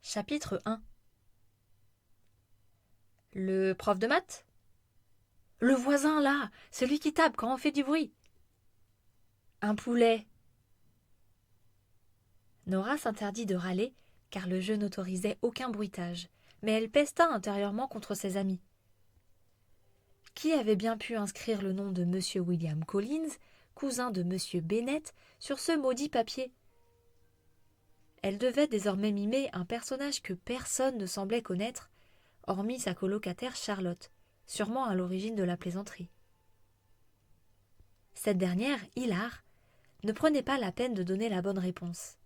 Chapitre 1. Le prof de maths? Le voisin, là, celui qui tape quand on fait du bruit. Un poulet. Nora s'interdit de râler, car le jeu n'autorisait aucun bruitage, mais elle pesta intérieurement contre ses amis. Qui avait bien pu inscrire le nom de M. William Collins, cousin de M. Bennet, sur ce maudit papier? Elle devait désormais mimer un personnage que personne ne semblait connaître, hormis sa colocataire Charlotte, sûrement à l'origine de la plaisanterie. Cette dernière, hilare, ne prenait pas la peine de donner la bonne réponse.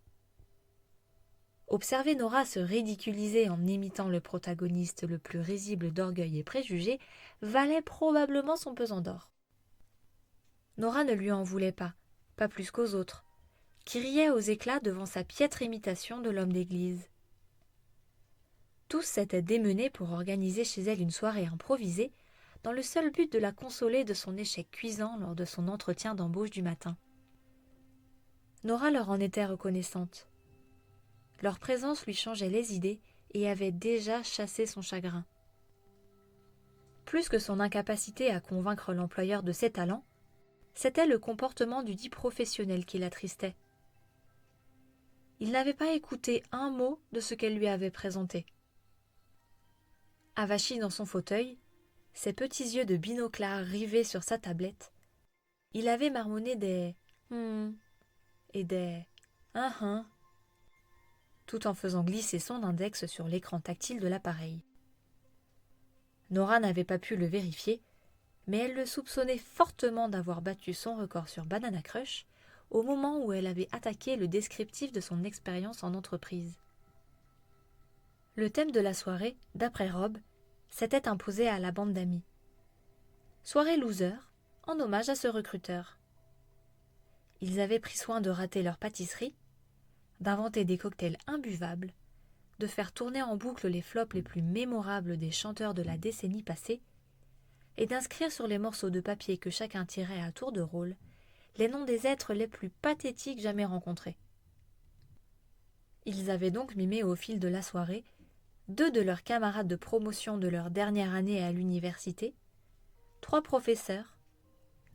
Observer Nora se ridiculiser en imitant le protagoniste le plus risible d'orgueil et préjugés valait probablement son pesant d'or. Nora ne lui en voulait pas plus qu'aux autres, qui riaient aux éclats devant sa piètre imitation de l'homme d'église. Tous s'étaient démenés pour organiser chez elle une soirée improvisée, dans le seul but de la consoler de son échec cuisant lors de son entretien d'embauche du matin. Nora leur en était reconnaissante. Leur présence lui changeait les idées et avait déjà chassé son chagrin. Plus que son incapacité à convaincre l'employeur de ses talents, c'était le comportement du dit professionnel qui l'attristait. Il n'avait pas écouté un mot de ce qu'elle lui avait présenté. Avachi dans son fauteuil, ses petits yeux de binoclard rivés sur sa tablette, il avait marmonné des « et des « tout en faisant glisser son index sur l'écran tactile de l'appareil. Nora n'avait pas pu le vérifier, mais elle le soupçonnait fortement d'avoir battu son record sur Banana Crush au moment où elle avait attaqué le descriptif de son expérience en entreprise. Le thème de la soirée, d'après Rob, s'était imposé à la bande d'amis. Soirée loser, en hommage à ce recruteur. Ils avaient pris soin de rater leur pâtisserie, d'inventer des cocktails imbuvables, de faire tourner en boucle les flops les plus mémorables des chanteurs de la décennie passée, et d'inscrire sur les morceaux de papier que chacun tirait à tour de rôle les noms des êtres les plus pathétiques jamais rencontrés. Ils avaient donc mimé au fil de la soirée 2 de leurs camarades de promotion de leur dernière année à l'université, 3 professeurs,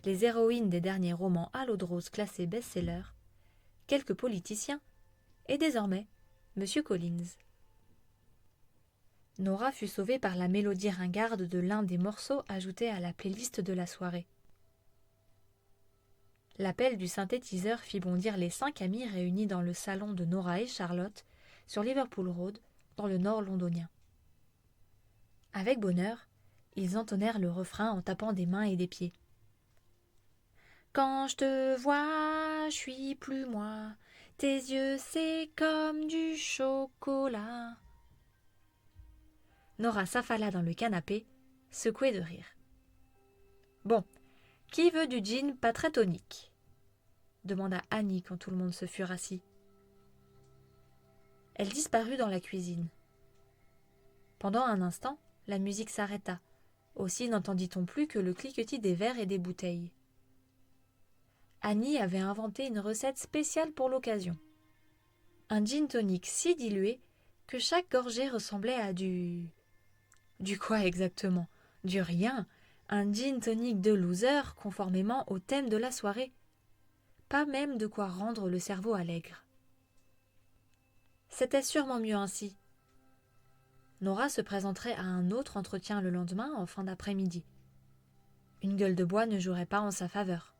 les héroïnes des derniers romans à l'eau de rose classés best-seller, quelques politiciens, et désormais, M. Collins. Nora fut sauvée par la mélodie ringarde de l'un des morceaux ajoutés à la playlist de la soirée. L'appel du synthétiseur fit bondir les 5 amis réunis dans le salon de Nora et Charlotte, sur Liverpool Road, dans le nord londonien. Avec bonheur, ils entonnèrent le refrain en tapant des mains et des pieds. Quand je te vois, je suis plus moi. Tes yeux, c'est comme du chocolat. Nora s'affala dans le canapé, secouée de rire. Bon, qui veut du gin pas très tonique ? Demanda Annie quand tout le monde se fut rassis. Elle disparut dans la cuisine. Pendant un instant, la musique s'arrêta. Aussi n'entendit-on plus que le cliquetis des verres et des bouteilles. Annie avait inventé une recette spéciale pour l'occasion. Un gin tonic si dilué que chaque gorgée ressemblait à du quoi exactement? Du rien. Un gin tonic de loser conformément au thème de la soirée. Pas même de quoi rendre le cerveau allègre. C'était sûrement mieux ainsi. Nora se présenterait à un autre entretien le lendemain en fin d'après-midi. Une gueule de bois ne jouerait pas en sa faveur.